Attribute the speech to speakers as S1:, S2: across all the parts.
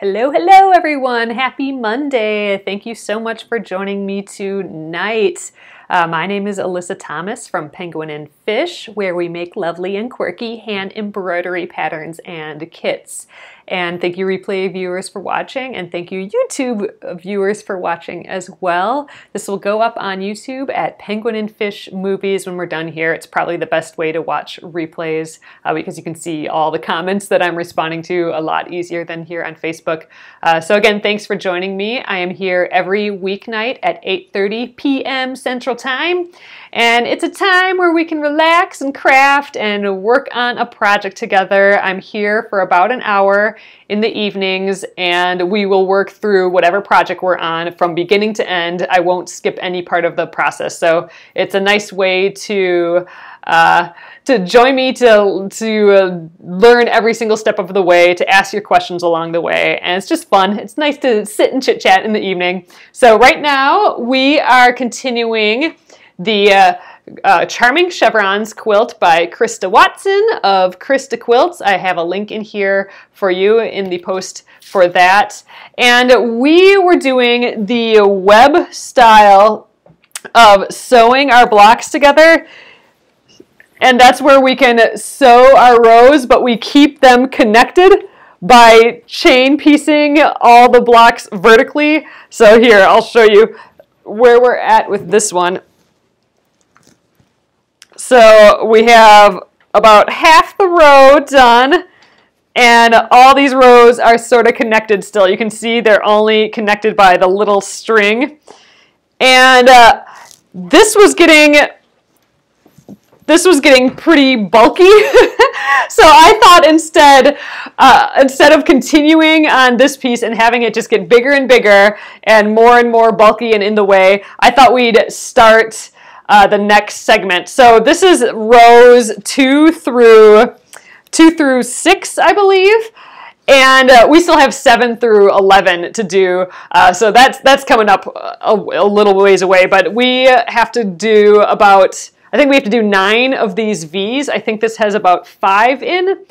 S1: Hello, hello everyone. Happy Monday. Thank you so much for joining me tonight. My name is Alyssa Thomas from Penguin and Fish, where we make lovely and quirky hand embroidery patterns and kits. And thank you replay viewers for watching, and thank you YouTube viewers for watching as well. This will go up on YouTube at Penguin and Fish Movies when we're done here. It's probably the best way to watch replays because you can see all the comments that I'm responding to a lot easier than here on Facebook. So again, thanks for joining me. I am here every weeknight at 8:30 p.m. Central Time. And it's a time where we can relax and craft and work on a project together. I'm here for about an hour in the evenings, and we will work through whatever project we're on from beginning to end. I won't skip any part of the process. So it's a nice way to join me to learn every single step of the way, to ask your questions along the way. And it's just fun. It's nice to sit and chit chat in the evening. So right now we are continuing the Charming Chevrons quilt by Krista Watson of Krista Quilts. I have a link in here for you in the post for that. And we were doing the web style of sewing our blocks together. And that's where we can sew our rows, but we keep them connected by chain piecing all the blocks vertically. So here, I'll show you where we're at with this one. So we have about half the row done, and all these rows are sort of connected still. You can see they're only connected by the little string. And this was getting pretty bulky. So I thought instead of continuing on this piece and having it just get bigger and more bulky and in the way, I thought we'd start the next segment. So this is rows 2 through 6, I believe. And we still have 7 through 11 to do, so that's coming up a little ways away. But we have to do I think we have to do 9 of these V's. I think this has about 5 in.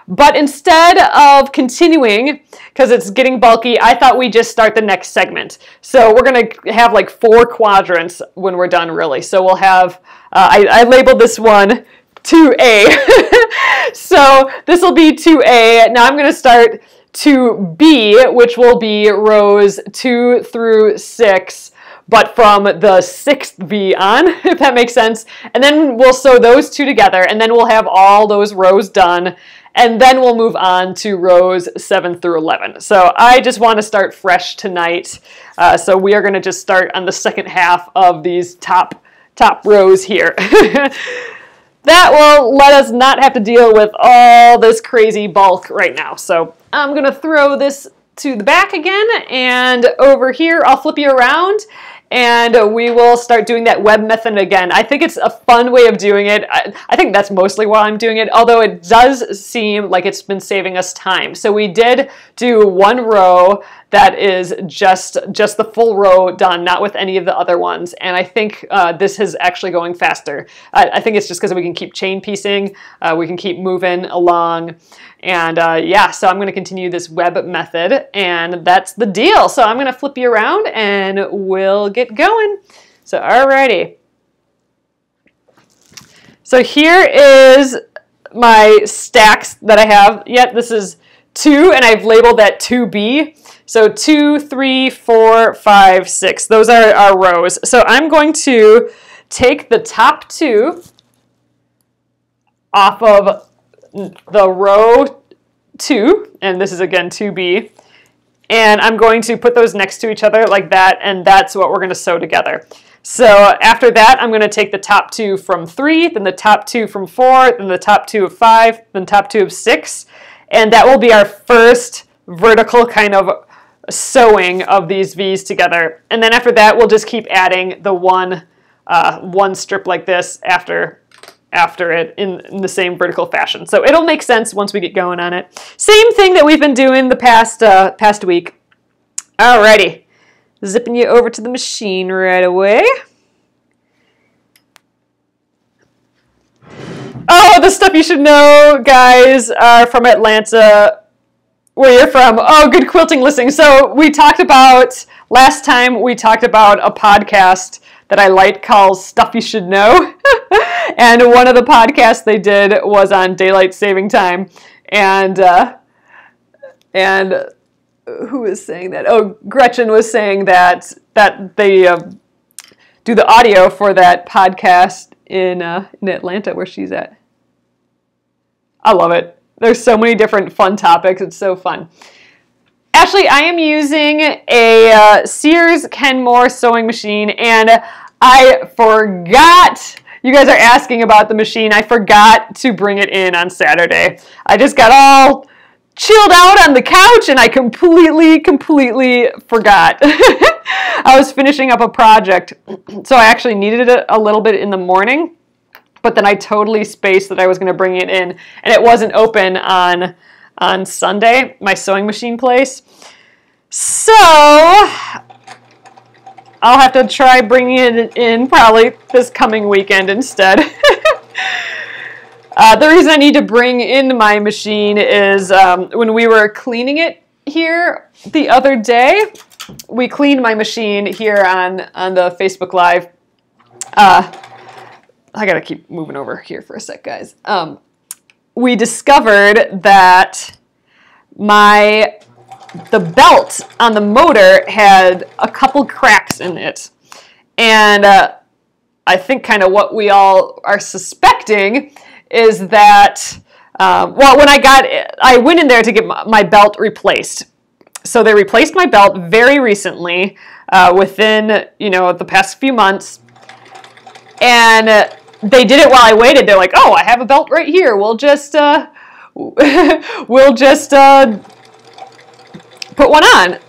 S1: But instead of continuing, because it's getting bulky, I thought we'd just start the next segment. So we're going to have like 4 quadrants when we're done, really. So we'll have, I labeled this one 2A. So this will be 2A. Now I'm going to start 2B, which will be rows 2 through 6. But from the 6th V on, if that makes sense. And then we'll sew those 2 together, and then we'll have all those rows done. And then we'll move on to rows 7 through 11. So I just want to start fresh tonight. So we are going to just start on the second half of these top rows here. That will let us not have to deal with all this crazy bulk right now. So I'm going to throw this to the back again, and over here I'll flip you around, and we will start doing that web method again. I think it's a fun way of doing it. I think that's mostly why I'm doing it, although it does seem like it's been saving us time. So we did do 1 row that is just the full row done, not with any of the other ones. And I think this is actually going faster. I think it's just because we can keep chain piecing, we can keep moving along. And yeah, so I'm going to continue this web method, and that's the deal. So I'm going to flip you around and we'll get going. So alrighty. So here is my stacks that I have. Yet this is 2, and I've labeled that 2B. So 2, 3, 4, 5, 6. Those are our rows. So I'm going to take the top 2 off of the row 2, and this is again 2B, and I'm going to put those next to each other like that, and that's what we're going to sew together. So after that, I'm going to take the top 2 from 3, then the top 2 from 4, then the top 2 of 5, then top 2 of 6, and that will be our first vertical kind of sewing of these V's together. And then after that, we'll just keep adding the one strip like this after it in the same vertical fashion. So it'll make sense once we get going on it. Same thing that we've been doing the past week. Alrighty, zipping you over to the machine right away. Oh, the stuff you should know, guys, are from Atlanta. where you're from. Oh, good quilting listening. So last time we talked about a podcast that I like called Stuff You Should Know. And one of the podcasts they did was on daylight saving time. And who was saying that? Oh, Gretchen was saying that they do the audio for that podcast in Atlanta where she's at. I love it. There's so many different fun topics. It's so fun. Ashley, I am using a Sears Kenmore sewing machine, and I forgot. You guys are asking about the machine. I forgot to bring it in on Saturday. I just got all chilled out on the couch, and I completely forgot. I was finishing up a project, so I actually needed it a little bit in the morning, but then I totally spaced that I was going to bring it in, and it wasn't open on Sunday, my sewing machine place. So I'll have to try bringing it in probably this coming weekend instead. The reason I need to bring in my machine is when we were cleaning it here the other day, we cleaned my machine here on the Facebook Live. I gotta keep moving over here for a sec, guys. We discovered that the belt on the motor had a couple cracks in it. And I think kind of what we all are suspecting is that, well, when I went in there to get my belt replaced. So they replaced my belt very recently, within, the past few months. And they did it while I waited. They're like, oh, I have a belt right here. We'll just put one on.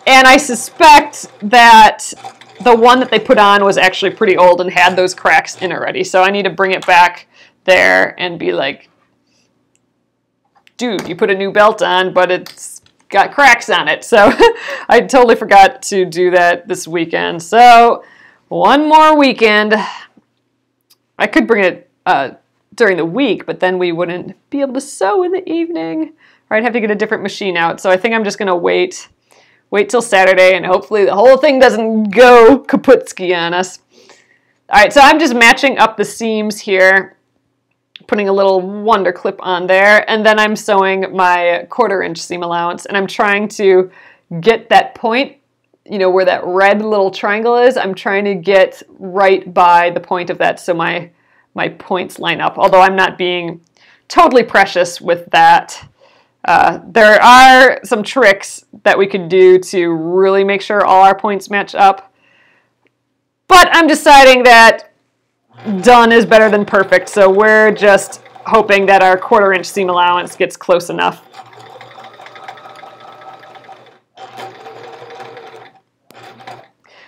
S1: And I suspect that the one that they put on was actually pretty old and had those cracks in already. So I need to bring it back there and be like, dude, you put a new belt on, but it's got cracks on it. So I totally forgot to do that this weekend. So one more weekend. I could bring it during the week, but then we wouldn't be able to sew in the evening. Or I'd have to get a different machine out. So I think I'm just going to wait till Saturday, and hopefully the whole thing doesn't go kaputski on us. All right, so I'm just matching up the seams here, putting a little wonder clip on there, and then I'm sewing my 1/4 inch seam allowance, and I'm trying to get that point, where that red little triangle is. I'm trying to get right by the point of that so my points line up, although I'm not being totally precious with that. There are some tricks that we could do to really make sure all our points match up, but I'm deciding that done is better than perfect, so we're just hoping that our 1/4 inch seam allowance gets close enough.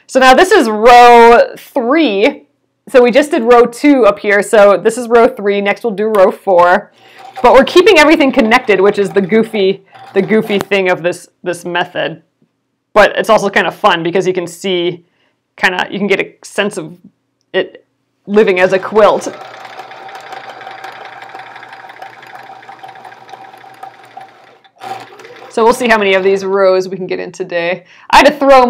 S1: So now this is row 3. So we just did row 2 up here. So this is row 3. Next we'll do row 4. But we're keeping everything connected, which is the goofy thing of this method. But it's also kind of fun because you can see you can get a sense of it living as a quilt. So we'll see how many of these rows we can get in today. I had to throw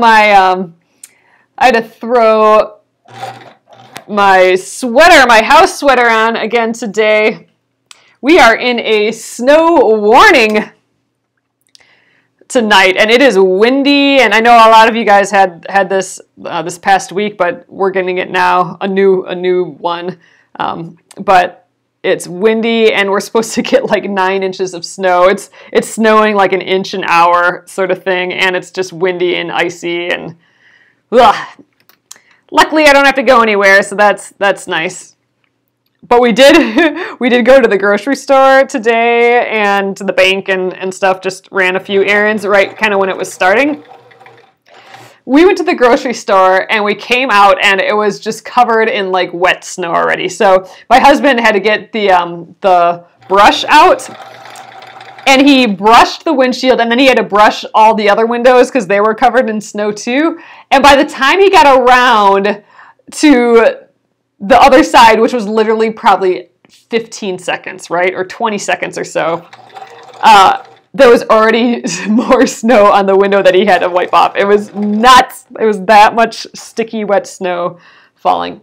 S1: my sweater, my house sweater on again today. We are in a snow warning tonight, and it is windy, and I know a lot of you guys had this this past week, but we're getting it now, a new one. But it's windy, and we're supposed to get like 9 inches of snow. It's snowing like 1 inch an hour sort of thing, and it's just windy and icy, and ugh. Luckily, I don't have to go anywhere, so that's nice. But we did go to the grocery store today and to the bank and stuff. Just ran a few errands right kind of when it was starting. We went to the grocery store and we came out and it was just covered in like wet snow already. So my husband had to get the brush out, and he brushed the windshield, and then he had to brush all the other windows because they were covered in snow too. And by the time he got around to the other side, which was literally probably 15 seconds, right? Or 20 seconds or so, there was already more snow on the window that he had to wipe off. It was nuts. It was that much sticky, wet snow falling.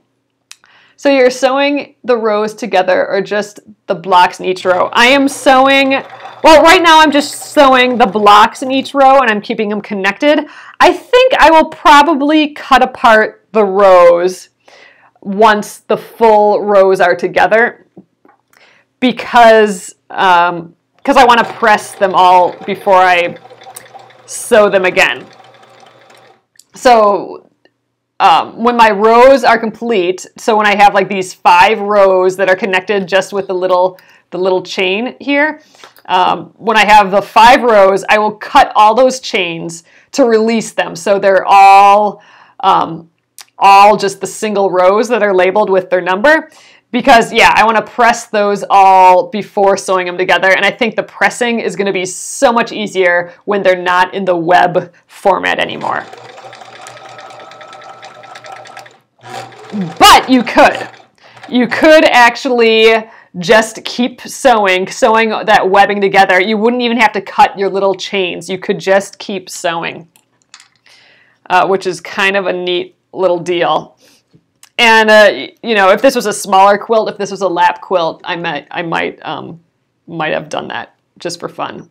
S1: So you're sewing the rows together or just the blocks in each row? I am sewing, well, right now I'm just sewing the blocks in each row and I'm keeping them connected. I think I will probably cut apart the rows once the full rows are together because I want to press them all before I sew them again. So when my rows are complete, so when I have like these 5 rows that are connected just with the little chain here, when I have the 5 rows, I will cut all those chains to release them. So they're all just the single rows that are labeled with their number. Because, yeah, I want to press those all before sewing them together. And I think the pressing is going to be so much easier when they're not in the web format anymore. But you could actually just keep sewing that webbing together. You wouldn't even have to cut your little chains. You could just keep sewing, which is kind of a neat little deal. And you know, if this was a smaller quilt, if this was a lap quilt, I might have done that just for fun.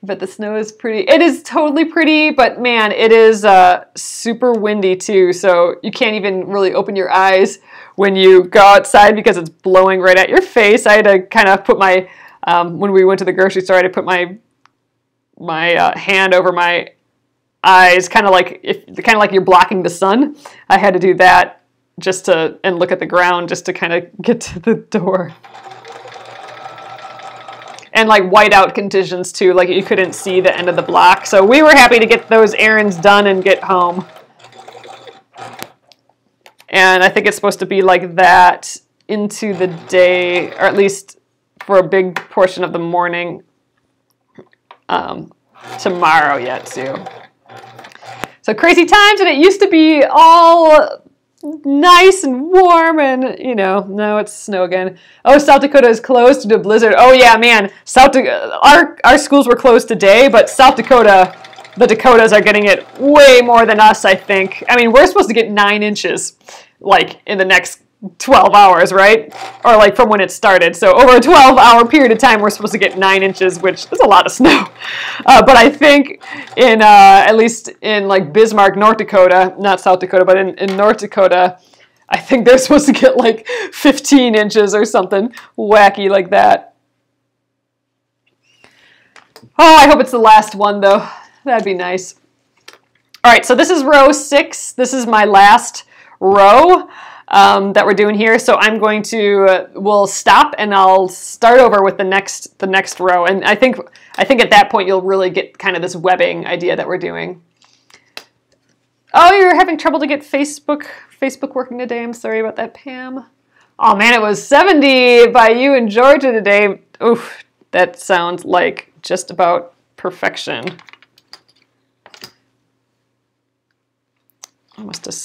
S1: But the snow is pretty. It is totally pretty, but man, it is super windy too. So you can't even really open your eyes when you go outside because it's blowing right at your face. I had to kind of put my when we went to the grocery store, I had to put my hand over my eyes, kind of like you're blocking the sun. I had to do that just to and look at the ground just to kind of get to the door. And like whiteout conditions too, like you couldn't see the end of the block. So we were happy to get those errands done and get home. And I think it's supposed to be like that into the day, or at least for a big portion of the morning tomorrow yet too. So crazy times, and it used to be all nice and warm, and you know, now it's snow again. Oh, South Dakota is closed due to blizzard. Oh yeah, man, our schools were closed today, but South Dakota, the Dakotas are getting it way more than us, I think. I mean, we're supposed to get 9 inches, like in the next 12 hours, right? Or like from when it started. So over a 12-hour period of time, we're supposed to get 9 inches, which is a lot of snow. But I think in, at least in like Bismarck, North Dakota, not South Dakota, but in North Dakota, I think they're supposed to get like 15 inches or something wacky like that. Oh, I hope it's the last one though. That'd be nice. All right, so this is row 6. This is my last row that we're doing here. So I'm going to, we'll stop and I'll start over with the next row. And I think at that point you'll really get kind of this webbing idea that we're doing. Oh, you're having trouble to get Facebook working today. I'm sorry about that, Pam. Oh man, it was 70 by you in Georgia today. Oof, that sounds like just about perfection. I must have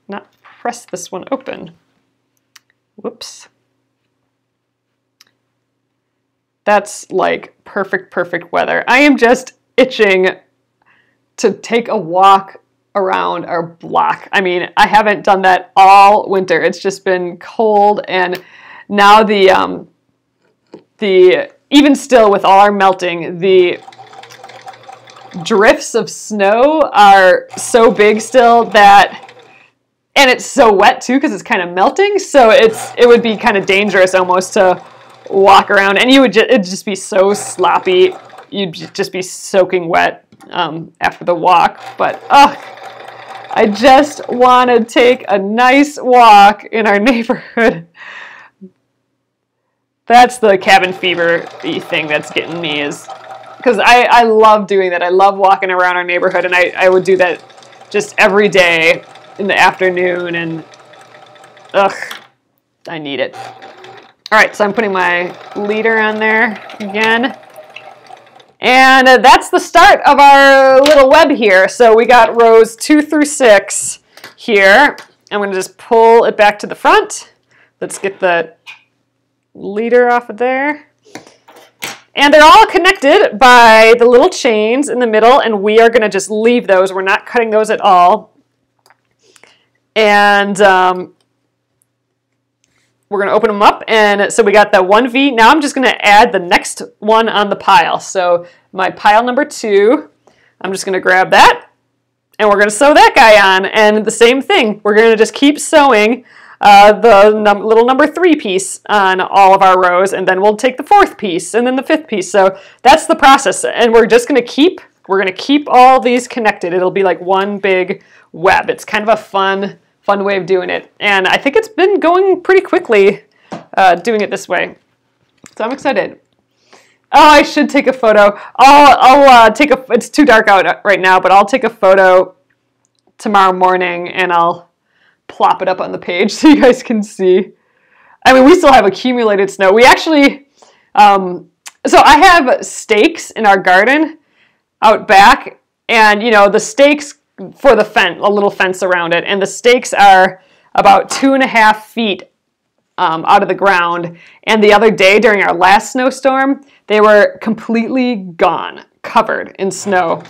S1: not pressed this one open. Whoops. That's like perfect weather. I am just itching to take a walk around our block. I mean, I haven't done that all winter. It's just been cold, and now the even still with all our melting, the drifts of snow are so big still that, and it's so wet too because it's kind of melting, so it would be kind of dangerous almost to walk around, and it'd just be so sloppy. You'd just be soaking wet after the walk. But I just want to take a nice walk in our neighborhood. That's the cabin fever-y thing that's getting me, is because I love doing that. I love walking around our neighborhood, and I would do that just every day in the afternoon, and I need it. All right, so I'm putting my leader on there again. And that's the start of our little web here. So we got rows 2 through 6 here. I'm going to just pull it back to the front. Let's get the leader off of there. And they're all connected by the little chains in the middle, and we are going to just leave those. We're not cutting those at all. And we're going to open them up, and so we got the 1V. Now I'm just going to add the next one on the pile. So my pile number 2, I'm just going to grab that, and we're going to sew that guy on. And the same thing, we're going to just keep sewing the little number 3 piece on all of our rows, and then we'll take the 4th piece, and then the 5th piece. So that's the process, and we're just going to keep all these connected. It'll be like one big web. It's kind of a fun way of doing it, and I think it's been going pretty quickly doing it this way. So I'm excited. Oh, I should take a photo. I'll take a. It's too dark out right now, but I'll take a photo tomorrow morning and I'll plop it up on the page so you guys can see. I mean, we still have accumulated snow. We actually, so I have stakes in our garden out back, and you know the stakes for the fence, a little fence around it, and the stakes are about 2.5 feet out of the ground. And the other day during our last snowstorm, they were completely gone, covered in snow.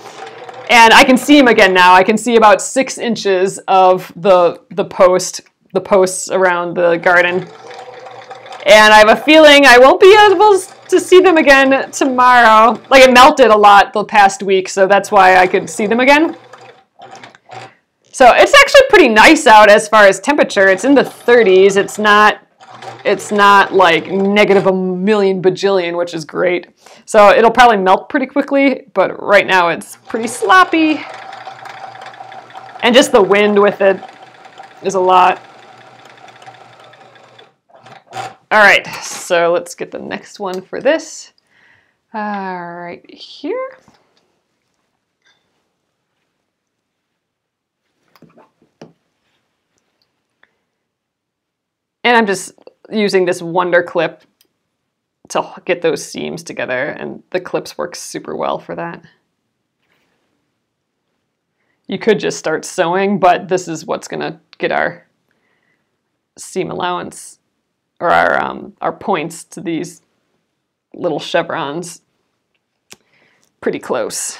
S1: And I can see them again now. I can see about 6 inches of the posts around the garden. And I have a feeling I won't be able to see them again tomorrow. Like, it melted a lot the past week, so that's why I could see them again. So it's actually pretty nice out as far as temperature. It's in the 30s. It's not like negative a million bajillion, which is great. So it'll probably melt pretty quickly, but right now it's pretty sloppy. And just the wind with it is a lot. All right, so let's get the next one for this. Right here. And I'm just using this Wonder Clip to get those seams together, and the clips work super well for that. You could just start sewing, but this is what's gonna get our seam allowance, or our points to these little chevrons pretty close.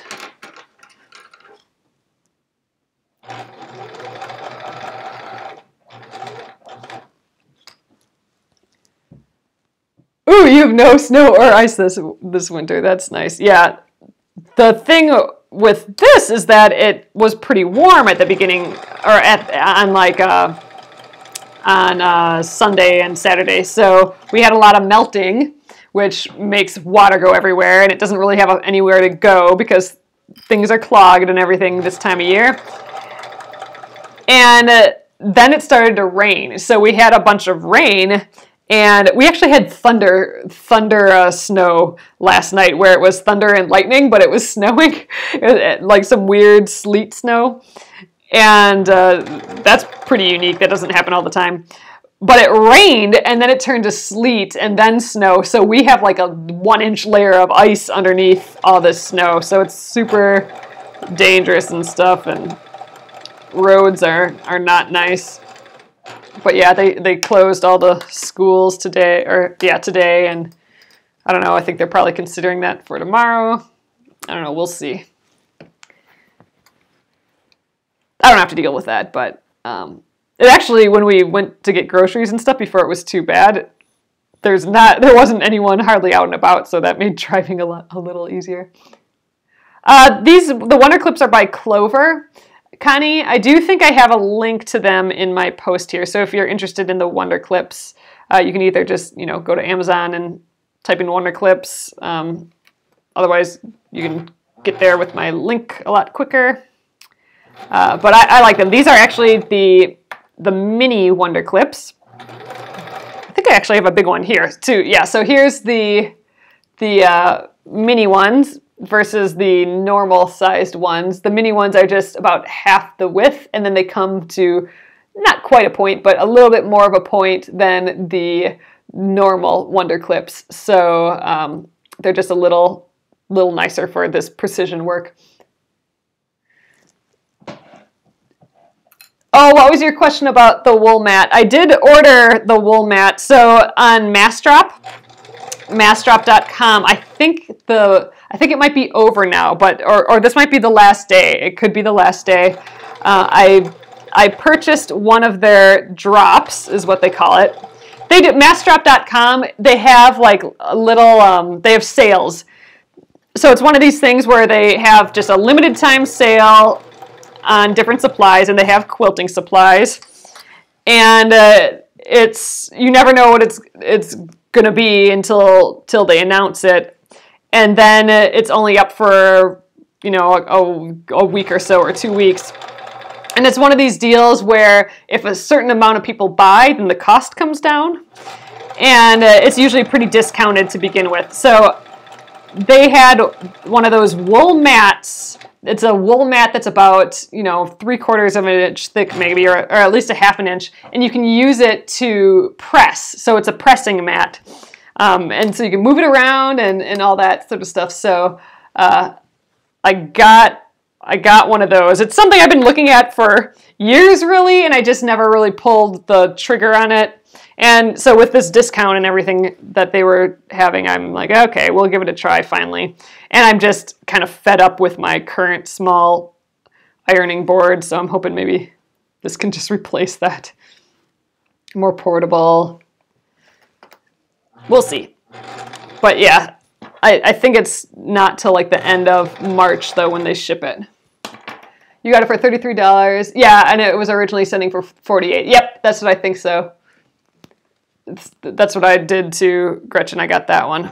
S1: Ooh, you have no snow or ice this winter. That's nice. Yeah, the thing with this is that it was pretty warm at the beginning, or on Sunday and Saturday. So we had a lot of melting, which makes water go everywhere, and it doesn't really have anywhere to go because things are clogged and everything this time of year. And then it started to rain. So we had a bunch of rain. And we actually had thunder snow last night, where it was thunder and lightning, but it was snowing, like some weird sleet snow. And that's pretty unique. That doesn't happen all the time. But it rained, and then it turned to sleet, and then snow. So we have like a 1-inch layer of ice underneath all this snow. So it's super dangerous and stuff, and roads are not nice. But yeah, they closed all the schools today, today, and I don't know, I think they're probably considering that for tomorrow. I don't know, we'll see. I don't have to deal with that, but it actually, when we went to get groceries and stuff before it was too bad, there wasn't anyone hardly out and about, so that made driving a little easier. The Wonder Clips are by Clover. Connie, I do think I have a link to them in my post here. So if you're interested in the Wonder Clips, you can either just go to Amazon and type in Wonder Clips. Otherwise, you can get there with my link a lot quicker. But I like them. These are actually the mini Wonder Clips. I think I actually have a big one here too. Yeah. So here's the mini ones versus the normal sized ones. The mini ones are just about half the width, and then they come to not quite a point, but a little bit more of a point than the normal Wonder Clips. So they're just a little nicer for this precision work. Oh, what was your question about the wool mat? I did order the wool mat. So on Mass Drop, massdrop.com. I think it might be over now, but or this might be the last day. It could be the last day. I purchased one of their drops, is what they call it. They do massdrop.com. They have like a little they have sales. So it's one of these things where they have just a limited time sale on different supplies, and they have quilting supplies. And it's, you never know what it's going to be until they announce it. And then it's only up for, you know, a week or so, or 2 weeks. And it's one of these deals where if a certain amount of people buy, then the cost comes down. And it's usually pretty discounted to begin with. So they had one of those wool mats. It's a wool mat that's about, you know, 3/4 of an inch thick maybe, or at least a 1/2 inch. And you can use it to press. So it's a pressing mat. And so you can move it around and all that sort of stuff. So I got one of those. It's something I've been looking at for years, really, and I just never really pulled the trigger on it. And so with this discount and everything that they were having, I'm like, okay, we'll give it a try finally. And I'm just kind of fed up with my current small ironing board, so I'm hoping maybe this can just replace that. More portable. We'll see. But yeah, I think it's not till like the end of March, though, when they ship it. You got it for $33. Yeah, and it was originally sending for $48. Yep, that's what I think so. That's what I did to Gretchen. I got that one.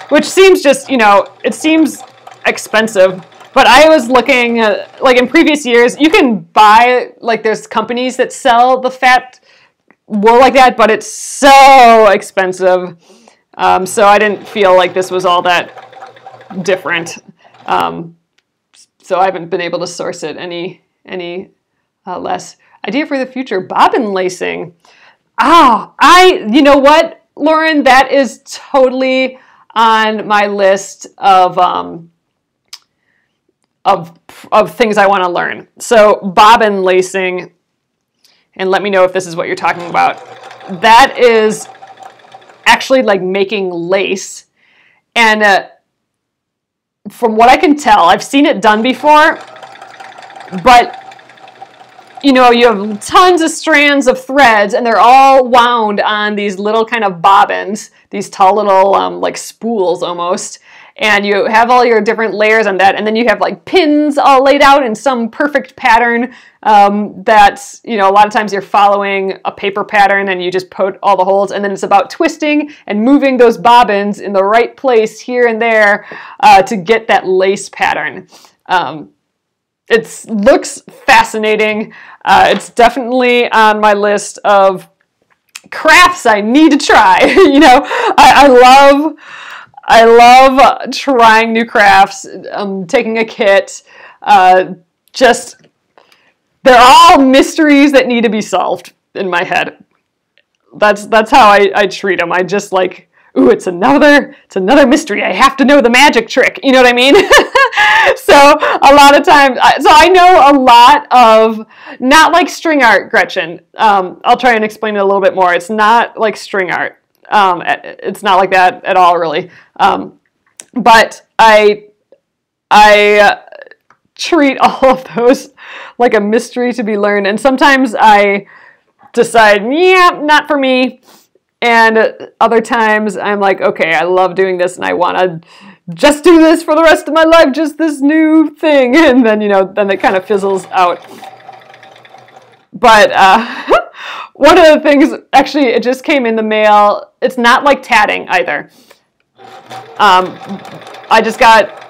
S1: Which seems just, you know, it seems expensive. But I was looking, like in previous years, you can buy, like there's companies that sell the fat wool like that, but it's so expensive. So I didn't feel like this was all that different. So I haven't been able to source it any less. Idea for the future, bobbin lacing. Oh, you know what, Lauren? That is totally on my list of things I want to learn. So bobbin lacing, and let me know if this is what you're talking about. That is actually like making lace, and from what I can tell, I've seen it done before, but you know, you have tons of strands of threads, and they're all wound on these little kind of bobbins, these tall little like spools almost, and you have all your different layers on that, and then you have like pins all laid out in some perfect pattern that's, you know, a lot of times you're following a paper pattern and you just put all the holes, and then it's about twisting and moving those bobbins in the right place here and there to get that lace pattern. It looks fascinating. It's definitely on my list of crafts I need to try. You know, I love trying new crafts, taking a kit. They're all mysteries that need to be solved in my head. That's how I treat them. I just like, ooh, it's another mystery. I have to know the magic trick. You know what I mean? So a lot of times, so I know a lot of, not like string art, Gretchen. I'll try and explain it a little bit more. It's not like string art. It's not like that at all, really. But I treat all of those like a mystery to be learned. And sometimes I decide, yeah, not for me. And other times I'm like, okay, I love doing this and I want to just do this for the rest of my life, just this new thing. And then, you know, then it kind of fizzles out. But one of the things, actually, it just came in the mail. It's not like tatting either. I just got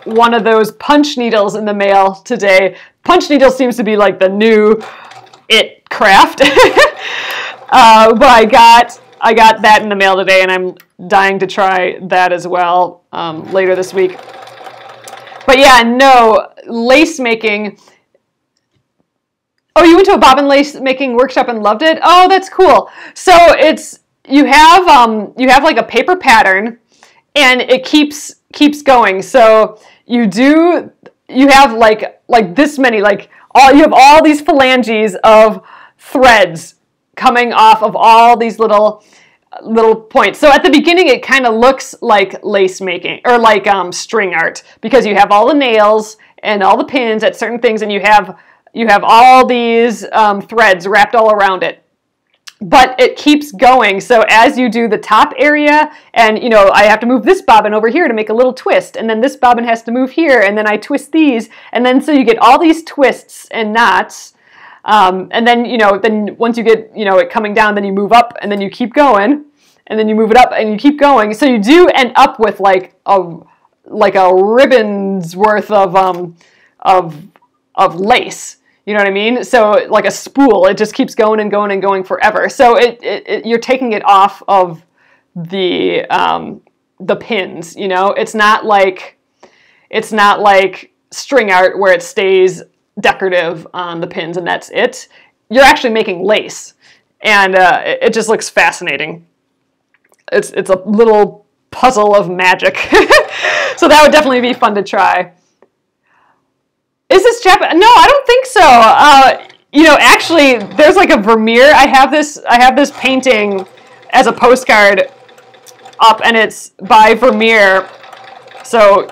S1: one of those punch needles in the mail today. Punch needle seems to be like the new it craft. But I got that in the mail today, and I'm dying to try that as well later this week. But yeah, no, lace making. Oh, you went to a bobbin lace making workshop and loved it? Oh, that's cool. So it's you have like a paper pattern, and it keeps going. So you have like this many, like you have all these phalanges of threads coming off of all these little little points. So at the beginning, it kind of looks like lace making or like string art, because you have all the nails and all the pins at certain things, and you have all these threads wrapped all around it. But it keeps going. So as you do the top area, and I have to move this bobbin over here to make a little twist, and then this bobbin has to move here, and then I twist these, and then so you get all these twists and knots. And then, then once you get, it coming down, then you move up, and then you keep going, and then you move it up, and you keep going. So you do end up with like a ribbon's worth of lace. You know what I mean? So like a spool, it just keeps going and going and going forever. So you're taking it off of the pins. It's not like string art where it stays decorative on the pins and that's it. You're actually making lace, and it just looks fascinating. It's a little puzzle of magic. So that would definitely be fun to try. Is this Japanese? No, I don't think so. Actually, there's like a Vermeer. I have this painting as a postcard up, and it's by Vermeer. So,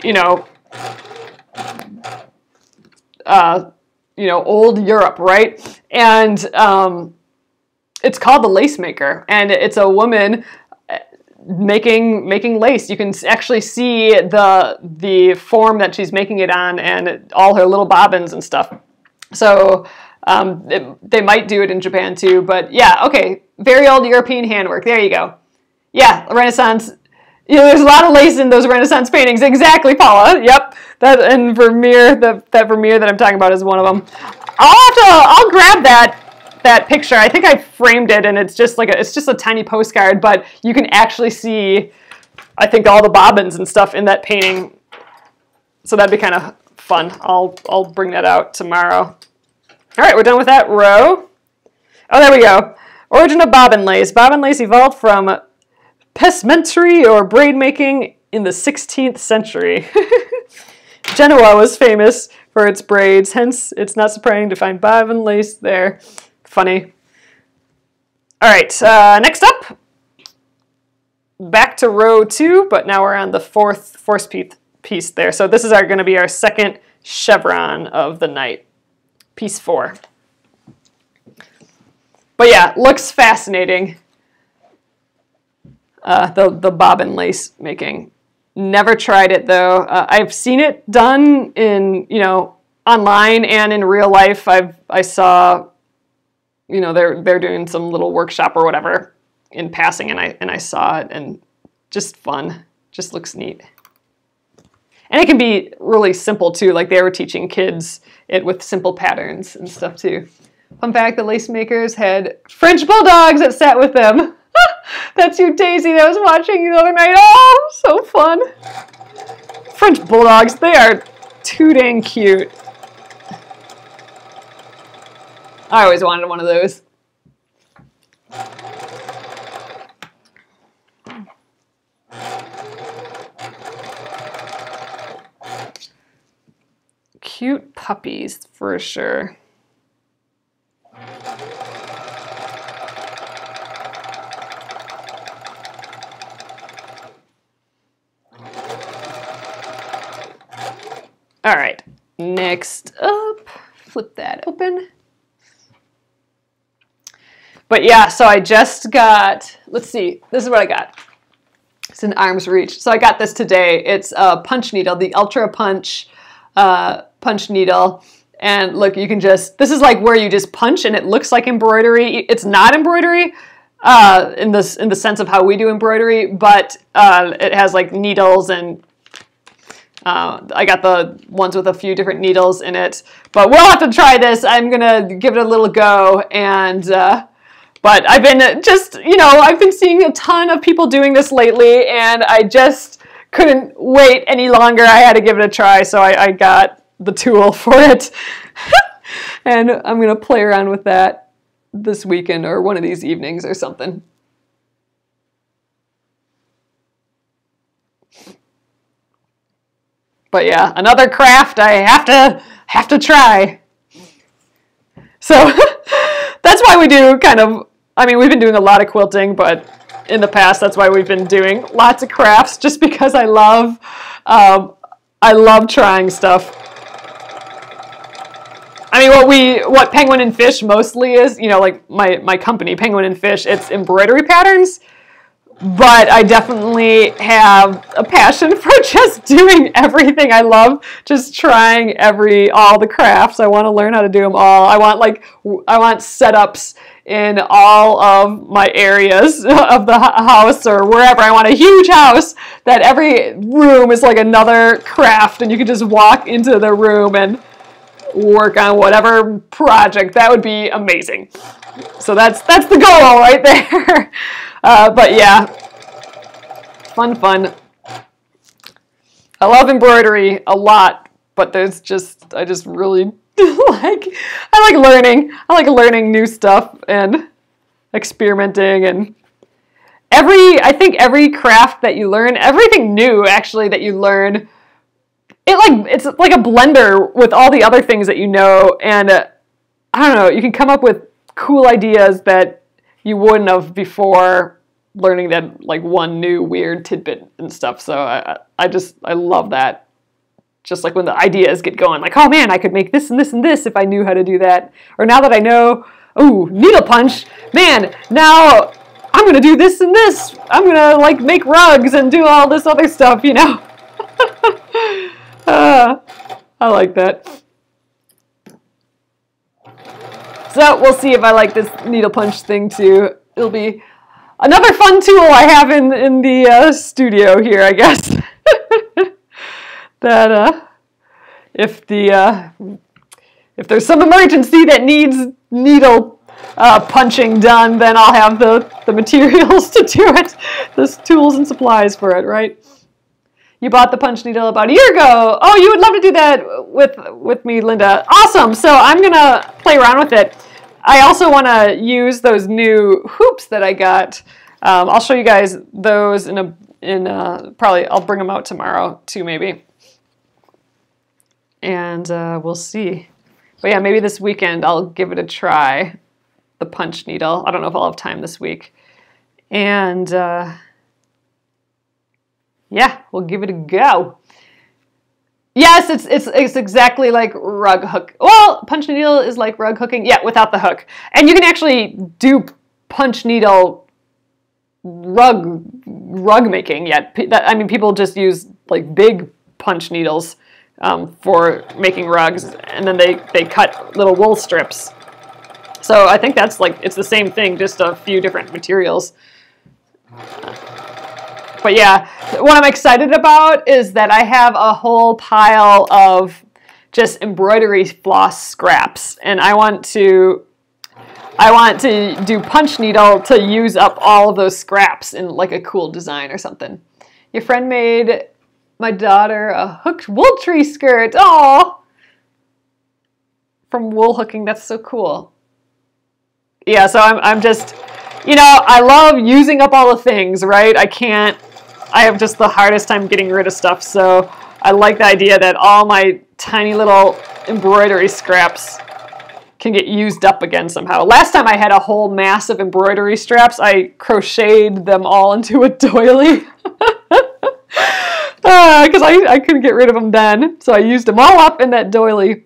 S1: old Europe, right? And it's called The Lace Maker, and it's a woman making lace. You can actually see the form that she's making it on, and all her little bobbins and stuff. So they might do it in Japan too, but yeah, okay, very old European handwork. There you go. Yeah, Renaissance. There's a lot of lace in those Renaissance paintings. Exactly, Paula. Yep, and Vermeer. That Vermeer that I'm talking about is one of them. I'll grab that picture. I think I framed it, and it's just a tiny postcard, but you can actually see, I think, all the bobbins and stuff in that painting. So that'd be kind of fun. I'll bring that out tomorrow. All right, we're done with that row. Oh, there we go. Origin of bobbin lace. Bobbin lace evolved from pessementerie or braid making in the 16th century. Genoa was famous for its braids, hence it's not surprising to find bobbin lace there. Funny. All right, next up, back to row 2, but now we're on the fourth piece there. So this is going to be our second chevron of the night, piece 4. But yeah, looks fascinating. The bobbin lace making. Never tried it though. I've seen it done in online and in real life. I saw. They're doing some little workshop or whatever in passing, and I saw it, and just fun. Just looks neat. And it can be really simple too, like they were teaching kids it with simple patterns and stuff too. Fun fact, the lace makers had French bulldogs that sat with them. That's you, Daisy, that was watching the other night. Oh, so fun. French bulldogs, they are too dang cute. I always wanted one of those. Cute puppies, for sure. All right, next up, flip that open. But yeah, so I just got, let's see, this is what I got. It's in arm's reach. So I got this today. It's a punch needle, the Ultra Punch punch needle. And look, you can just, this is like where you just punch and it looks like embroidery. It's not embroidery in the sense of how we do embroidery, but it has like needles, and I got the ones with a few different needles in it. But we'll have to try this. I'm gonna give it a little go, and but I've been just, I've been seeing a ton of people doing this lately, and I just couldn't wait any longer. I had to give it a try, so I got the tool for it. And I'm going to play around with that this weekend or one of these evenings or something. But yeah, another craft I have to try. So that's why we do kind of, I mean, we've been doing a lot of quilting, but in the past. That's why we've been doing lots of crafts, just because I love trying stuff. I mean, what Penguin and Fish mostly is, you know, like my company, Penguin and Fish, it's embroidery patterns. But I definitely have a passion for just doing everything. I love just trying all the crafts. I want to learn how to do them all. I want setups in all of my areas of the house or wherever. I want a huge house that every room is like another craft, and you can just walk into the room and work on whatever project. That would be amazing. So that's the goal right there. But yeah, fun. I love embroidery a lot, but I just really I like learning. I like learning new stuff and experimenting, and I think every craft that you learn, everything new actually that you learn, it's like a blender with all the other things that you know, and I don't know, you can come up with cool ideas that you wouldn't have before learning that like one new weird tidbit and stuff. So I love that. Just like when the ideas get going, like, oh man, I could make this and this and this if I knew how to do that. Or now that I know, oh, needle punch, man, now I'm gonna do this and this. I'm gonna like make rugs and do all this other stuff, you know. I like that. So we'll see if I like this needle punch thing too. It'll be another fun tool I have in the studio here, I guess. That if there's some emergency that needs needle punching done, then I'll have the materials to do it. There's tools and supplies for it, right? You bought the punch needle about a year ago. Oh, you would love to do that with me, Linda. Awesome. So I'm gonna play around with it. I also want to use those new hoops that I got. I'll show you guys those probably I'll bring them out tomorrow too, maybe. And we'll see. But yeah, maybe this weekend I'll give it a try, the punch needle. I don't know if I'll have time this week. And yeah, we'll give it a go. Yes, it's exactly like rug hook. Well, punch needle is like rug hooking. Yeah, without the hook. And you can actually do punch needle rug making. Yeah, I mean, people just use like big punch needles for making rugs, and then they cut little wool strips. So I think that's like, it's the same thing, just a few different materials. But yeah, what I'm excited about is that I have a whole pile of just embroidery floss scraps, and I want to do punch needle to use up all of those scraps in like a cool design or something. Your friend made my daughter a hooked wool tree skirt. Oh, from wool hooking. That's so cool. Yeah, so I'm just, you know, I love using up all the things, right? I have just the hardest time getting rid of stuff, so I like the idea that all my tiny little embroidery scraps can get used up again somehow. Last time I had a whole mass of embroidery straps, I crocheted them all into a doily. Because I couldn't get rid of them then, so I used them all up in that doily.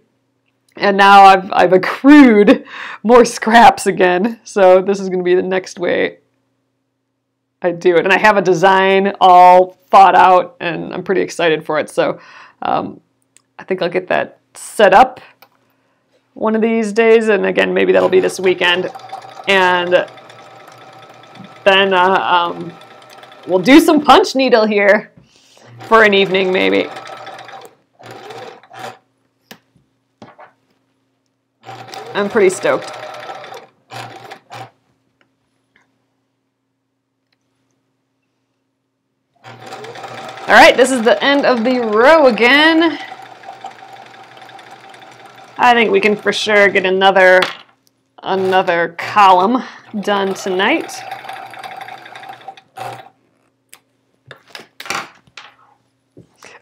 S1: And now I've accrued more scraps again, so this is going to be the next way I do it. And I have a design all thought out, and I'm pretty excited for it. So I think I'll get that set up one of these days, and again, maybe that'll be this weekend. And then we'll do some punch needle here for an evening, maybe. I'm pretty stoked. All right, this is the end of the row again. I think we can for sure get another column done tonight.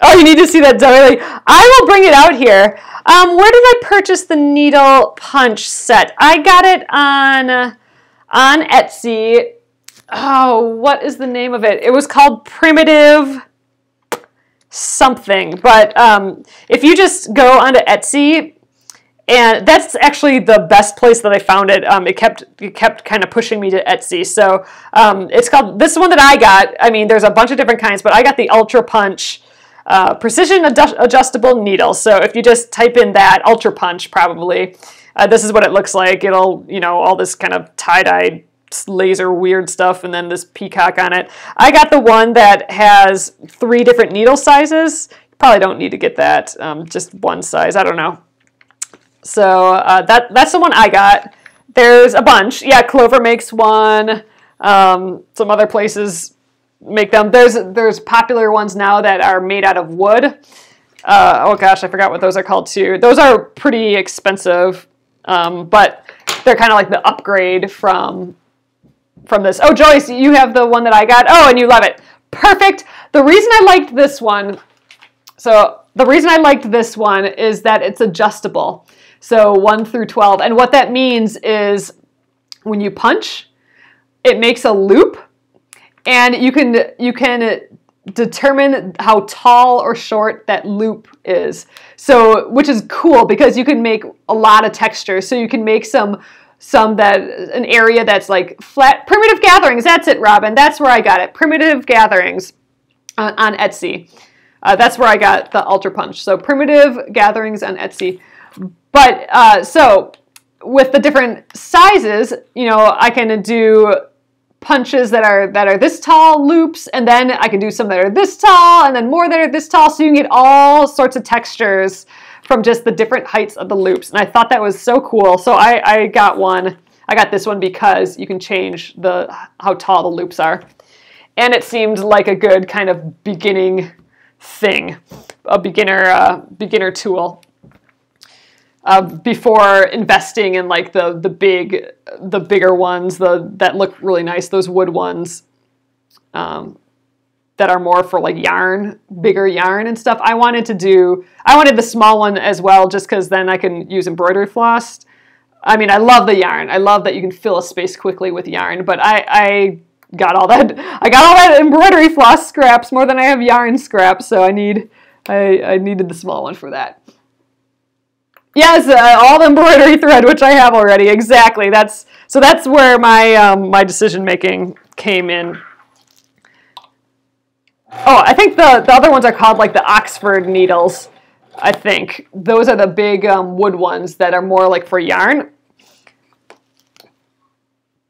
S1: Oh, you need to see that doily. I will bring it out here. Where did I purchase the needle punch set? I got it on Etsy. oh, what is the name of it? It was called Primitive something, but if you just go onto Etsy, and that's actually the best place that I found it. It kept kind of pushing me to Etsy. So it's called, this one that I got, I mean, there's a bunch of different kinds, but I got the Ultra Punch Precision Adjustable Needle. So if you just type in that, Ultra Punch probably, this is what it looks like. It'll, you know, all this kind of tie-dye laser weird stuff and then this peacock on it. I got the one that has 3 different needle sizes. You probably don't need to get that, just one size, I don't know. So that's the one I got. There's a bunch. Yeah, Clover makes one. Some other places make them. There's popular ones now that are made out of wood. Oh gosh, I forgot what those are called too. Those are pretty expensive, but they're kind of like the upgrade from this. Oh, Joyce, you have the one that I got. Oh, and you love it. Perfect. The reason I liked this one, is that it's adjustable. So 1 through 12. And what that means is when you punch, it makes a loop, and you can determine how tall or short that loop is. So, which is cool because you can make a lot of textures. So you can make an area that's like flat. Primitive Gatherings, that's it, Robin. That's where I got it. Primitive Gatherings on Etsy. That's where I got the Ultra Punch. So Primitive Gatherings on Etsy. But so with the different sizes, you know, I can do punches that are this tall, loops, and then I can do some that are this tall, and then more that are this tall, so you can get all sorts of textures from just the different heights of the loops. And I thought that was so cool. So I got one. I got this one because you can change how tall the loops are. And it seemed like a good kind of beginning thing, a beginner tool. Before investing in like the bigger ones, that look really nice, those wood ones that are more for like yarn, bigger yarn and stuff. I wanted the small one as well, just because then I can use embroidery floss. I mean, I love the yarn. I love that you can fill a space quickly with yarn, but I got all that embroidery floss scraps more than I have yarn scraps, so I needed the small one for that. Yes, all the embroidery thread, which I have already. Exactly. That's where my decision making came in. Oh, I think the other ones are called like the Oxford needles. I think those are the big wood ones that are more like for yarn.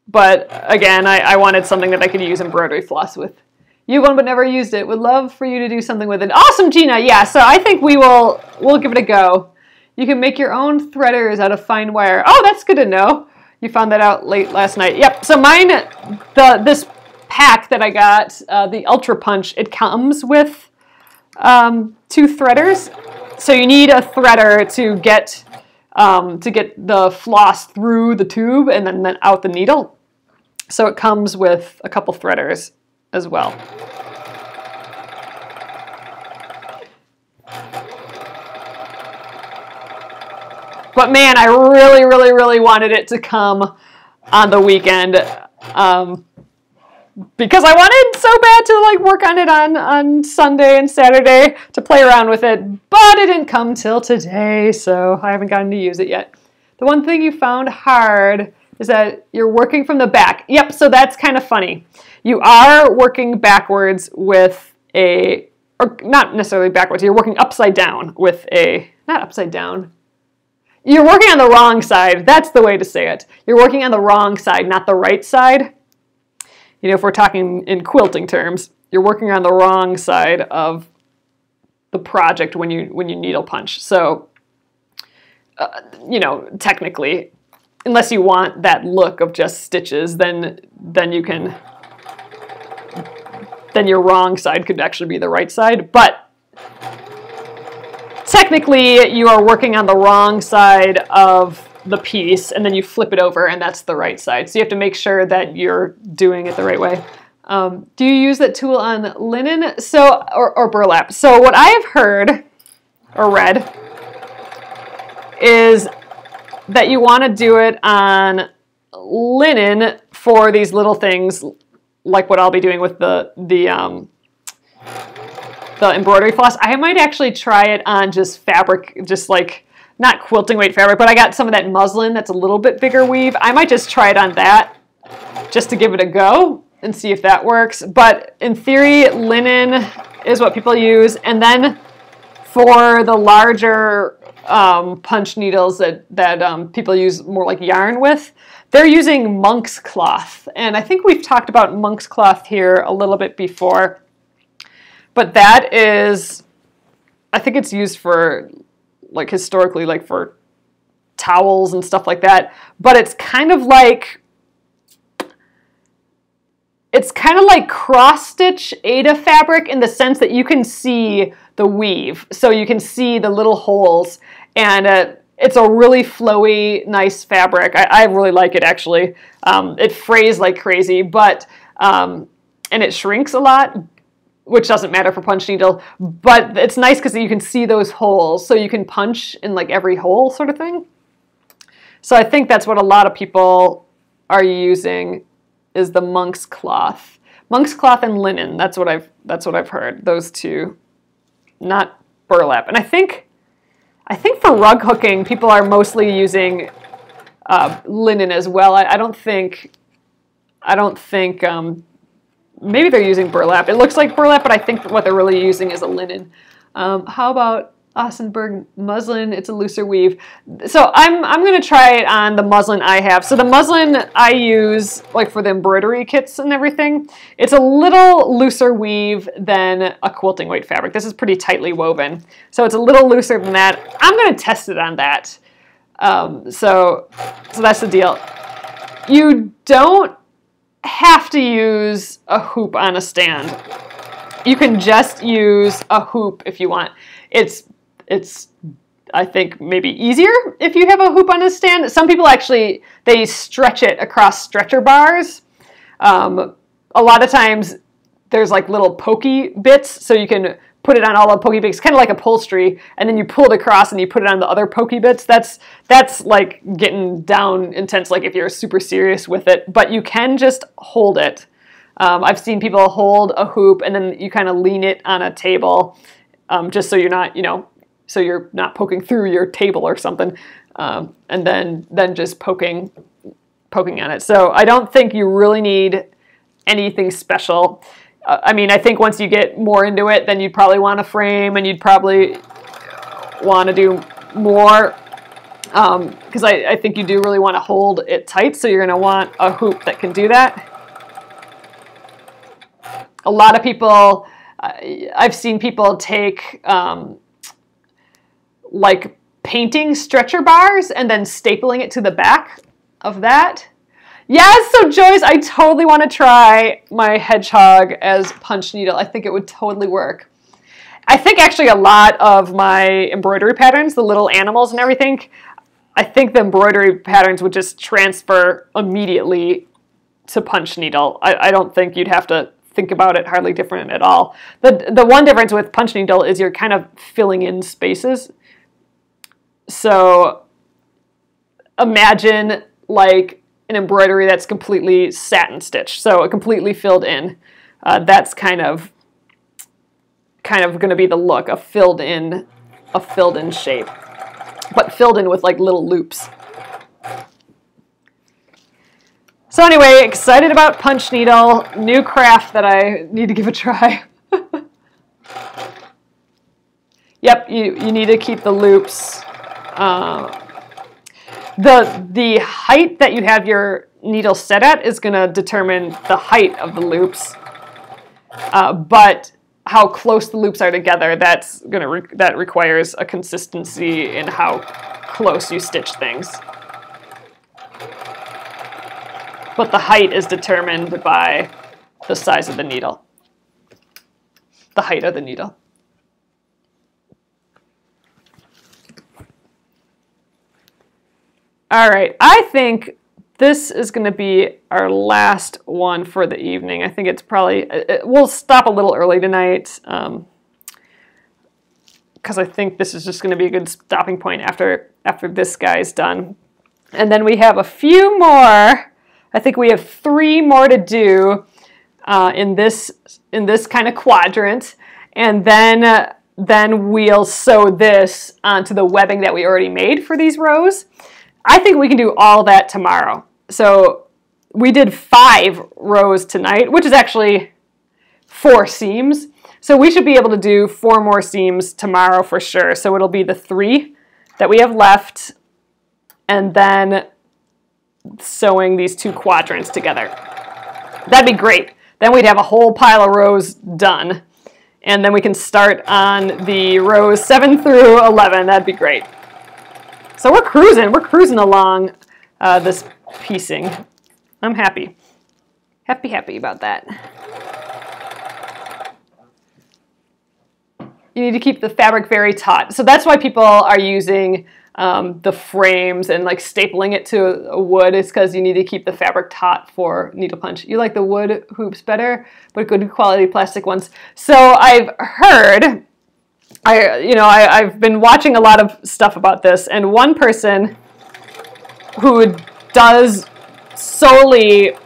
S1: But again, I wanted something that I could use embroidery floss with. You have one but never used it. Would love for you to do something with it. Awesome, Gina. Yeah. So I think we'll give it a go. You can make your own threaders out of fine wire. Oh, that's good to know. You found that out late last night. Yep. So mine, this pack that I got, the Ultra Punch, it comes with 2 threaders. So you need a threader to get the floss through the tube and then out the needle. So it comes with a couple threaders as well. But man, I really, really, really wanted it to come on the weekend because I wanted so bad to like work on it on Sunday and Saturday to play around with it, but it didn't come till today, so I haven't gotten to use it yet. The one thing you found hard is that you're working from the back. Yep, so that's kind of funny. You are working backwards with or not necessarily backwards, you're working upside down with not upside down. You're working on the wrong side. That's the way to say it. You're working on the wrong side, not the right side. You know, if we're talking in quilting terms, you're working on the wrong side of the project when you needle punch. So, you know, technically, unless you want that look of just stitches, then your wrong side could actually be the right side. But technically, you are working on the wrong side of the piece, and then you flip it over, and that's the right side. So you have to make sure that you're doing it the right way. Do you use that tool on linen or burlap? So what I have heard or read is that you want to do it on linen for these little things like what I'll be doing with the embroidery floss. I might actually try it on just fabric, just like not quilting weight fabric, but I got some of that muslin that's a little bit bigger weave. I might just try it on that just to give it a go and see if that works. But in theory, linen is what people use. And then for the larger punch needles that people use more like yarn with, they're using monk's cloth. And I think we've talked about monk's cloth here a little bit before. But that is, I think it's used for, like, historically, like for towels and stuff like that. But it's kind of like cross-stitch Aida fabric in the sense that you can see the weave. So you can see the little holes. And it's a really flowy, nice fabric. I really like it, actually. It frays like crazy, but and it shrinks a lot, which doesn't matter for punch needle, but it's nice because you can see those holes, so you can punch in like every hole sort of thing. So I think that's what a lot of people are using, is the monk's cloth. Monk's cloth and linen, that's what I've heard, those two, not burlap. And I think for rug hooking, people are mostly using linen as well. I don't think maybe they're using burlap. It looks like burlap, but I think what they're really using is a linen. How about Ossenberg muslin? It's a looser weave. So I'm going to try it on the muslin I have. So the muslin I use, like for the embroidery kits and everything, it's a little looser weave than a quilting weight fabric. This is pretty tightly woven. So it's a little looser than that. I'm going to test it on that. So that's the deal. You don't have to use a hoop on a stand. You can just use a hoop if you want. It's I think maybe easier if you have a hoop on a stand. Some people actually, they stretch it across stretcher bars. A lot of times there's like little pokey bits, so you can put it on all the pokey bits, kind of like upholstery, and then you pull it across and you put it on the other pokey bits. That's like getting down intense, like if you're super serious with it, but you can just hold it. I've seen people hold a hoop and then you kind of lean it on a table, just so you're not, so you're not poking through your table or something, and then just poking on it. So I don't think you really need anything special. I mean, I think once you get more into it, then you'd probably want a frame and you'd probably want to do more, because I think you do really want to hold it tight, so you're going to want a hoop that can do that. A lot of people, I've seen people take like painting stretcher bars and then stapling it to the back of that. Yes, so Joyce, I totally want to try my hedgehog as punch needle. I think it would totally work. I think actually a lot of my embroidery patterns, the little animals and everything, I think the embroidery patterns would just transfer immediately to punch needle. I don't think you'd have to think about it hardly different at all. The one difference with punch needle is you're kind of filling in spaces. So imagine like an embroidery that's completely satin stitched, so completely filled in. That's kind of going to be the look, a filled in shape, but filled in with like little loops. So anyway, excited about punch needle, new craft that I need to give a try. Yep, you need to keep the loops. The height that you have your needle set at is going to determine the height of the loops, but how close the loops are together, that requires a consistency in how close you stitch things. But the height is determined by the size of the needle, the height of the needle. All right, I think this is going to be our last one for the evening. I think it's probably, we'll stop a little early tonight because I think this is just going to be a good stopping point after this guy's done. And then we have a few more. I think we have 3 more to do. in this kind of quadrant, and then we'll sew this onto the webbing that we already made for these rows. I think we can do all that tomorrow. So we did 5 rows tonight, which is actually 4 seams. So we should be able to do 4 more seams tomorrow for sure. So it'll be the 3 that we have left, and then sewing these 2 quadrants together. That'd be great. Then we'd have a whole pile of rows done. And then we can start on the rows 7 through 11. That'd be great. So we're cruising along this piecing. I'm happy. Happy about that. You need to keep the fabric very taut. So that's why people are using the frames and like stapling it to a wood. It's because you need to keep the fabric taut for needle punch. You like the wood hoops better, but good quality plastic ones. So I've heard, I've been watching a lot of stuff about this, and one person who does solely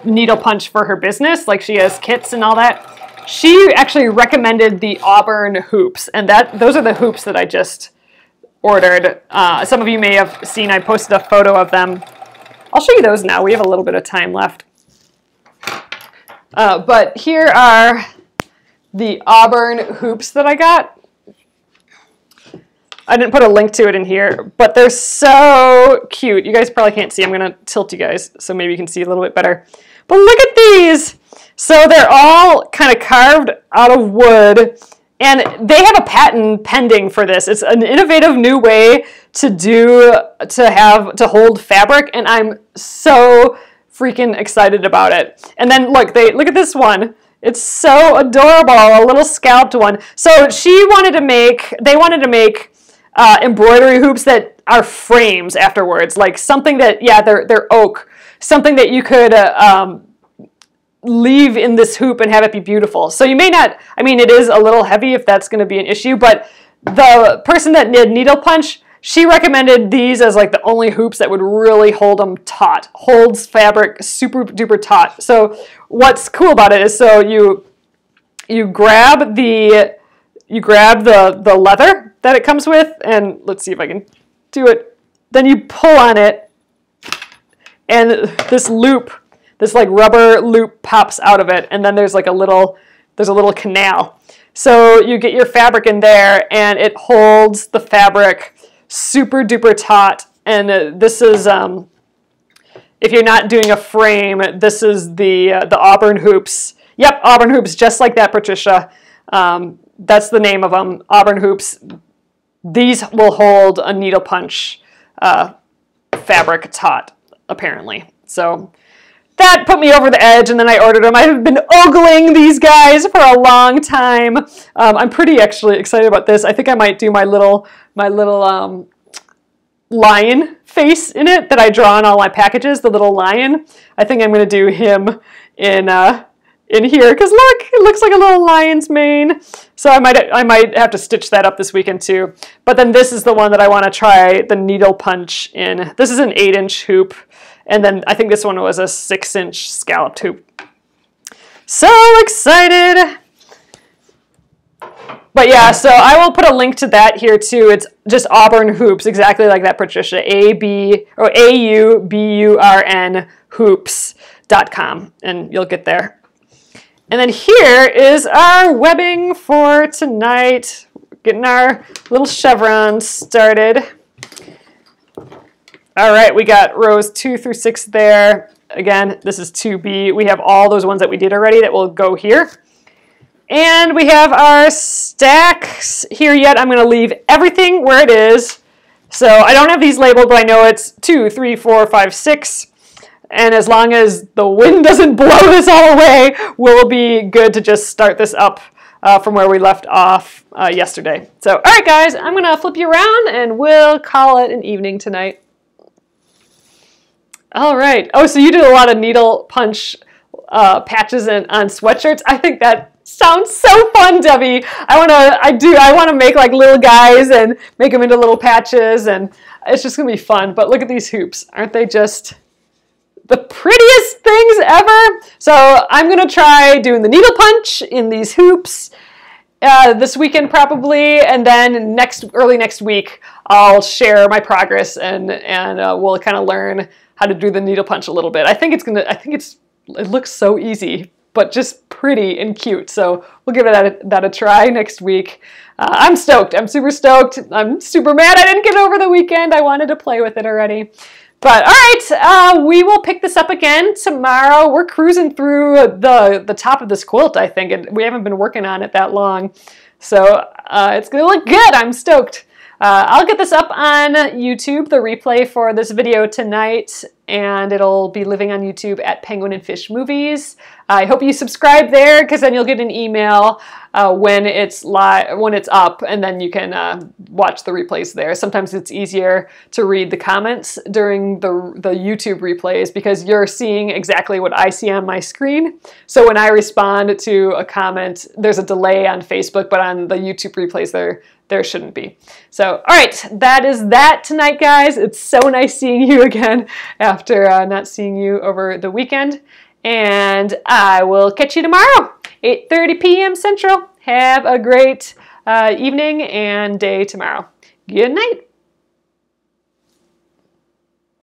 S1: needle punch for her business, like she has kits and all that, she actually recommended the Auburn hoops, and those are the hoops that I just ordered. Some of you may have seen I posted a photo of them. I'll show you those now. We have a little bit of time left. But here are the Auburn hoops that I got. I didn't put a link to it in here, but they're so cute. You guys probably can't see. I'm going to tilt you guys so maybe you can see a little bit better. But look at these. So they're all kind of carved out of wood, and they have a patent pending for this. It's an innovative new way to hold fabric, and I'm so freaking excited about it. And then look at this one. It's so adorable, a little scalped one. So they wanted to make embroidery hoops that are frames afterwards, like something that, yeah, they're oak, something that you could leave in this hoop and have it be beautiful. So you may not, it is a little heavy if that's going to be an issue, but the person that did needle punch, she recommended these as like the only hoops that would really hold them taut, holds fabric super duper taut. So what's cool about it is, so you grab the leather that it comes with, and let's see if I can do it. Then you pull on it, and this loop, this like rubber loop pops out of it, and then there's a little canal. So you get your fabric in there, and it holds the fabric super duper taut. And this is, if you're not doing a frame, this is the Auburn hoops. Yep, Auburn hoops, just like that, Patricia. That's the name of them, Auburn hoops. These will hold a needle punch fabric taut, apparently. So that put me over the edge, and then I ordered them. I've been ogling these guys for a long time. I'm pretty actually excited about this. I think I might do my little lion face in it that I draw on all my packages, the little lion. I think I'm going to do him in here, because look, it looks like a little lion's mane. So I might have to stitch that up this weekend too. But then this is the one that I want to try the needle punch in. This is an 8-inch hoop, and then I think this one was a 6-inch scalloped hoop. So excited! But yeah, so I will put a link to that here too. It's just Auburn hoops, exactly like that, Patricia. AUBURN hoops.com, and you'll get there. And then here is our webbing for tonight. Getting our little chevrons started. All right, we got rows 2 through 6 there. Again, this is 2B. We have all those ones that we did already that will go here. And we have our stacks here yet. I'm going to leave everything where it is. So I don't have these labeled, but I know it's 2, 3, 4, 5, 6. And as long as the wind doesn't blow this all away, we'll be good to just start this up from where we left off yesterday. So, all right, guys, I'm going to flip you around, and we'll call it an evening tonight. All right. Oh, so you did a lot of needle punch patches on sweatshirts. I think that sounds so fun, Debbie. I want to make like little guys and make them into little patches, and it's just going to be fun. But look at these hoops. Aren't they just the prettiest things ever. So I'm gonna try doing the needle punch in these hoops this weekend probably, and then early next week I'll share my progress and we'll kind of learn how to do the needle punch a little bit. I think it looks so easy, but just pretty and cute. So we'll give that a try next week. I'm stoked. I'm super stoked. I'm super mad I didn't get over the weekend. I wanted to play with it already. But all right, we will pick this up again tomorrow. We're cruising through the top of this quilt, I think, and we haven't been working on it that long. So it's going to look good. I'm stoked. I'll get this up on YouTube, the replay for this video tonight, and it'll be living on YouTube at Penguin and Fish Movies. I hope you subscribe there, because then you'll get an email when it's up, and then you can watch the replays there. Sometimes it's easier to read the comments during the YouTube replays because you're seeing exactly what I see on my screen. So when I respond to a comment, there's a delay on Facebook, but on the YouTube replays there shouldn't be. So, all right, that is that tonight, guys. It's so nice seeing you again after not seeing you over the weekend. And I will catch you tomorrow, 8:30 p.m. Central. Have a great evening and day tomorrow. Good night.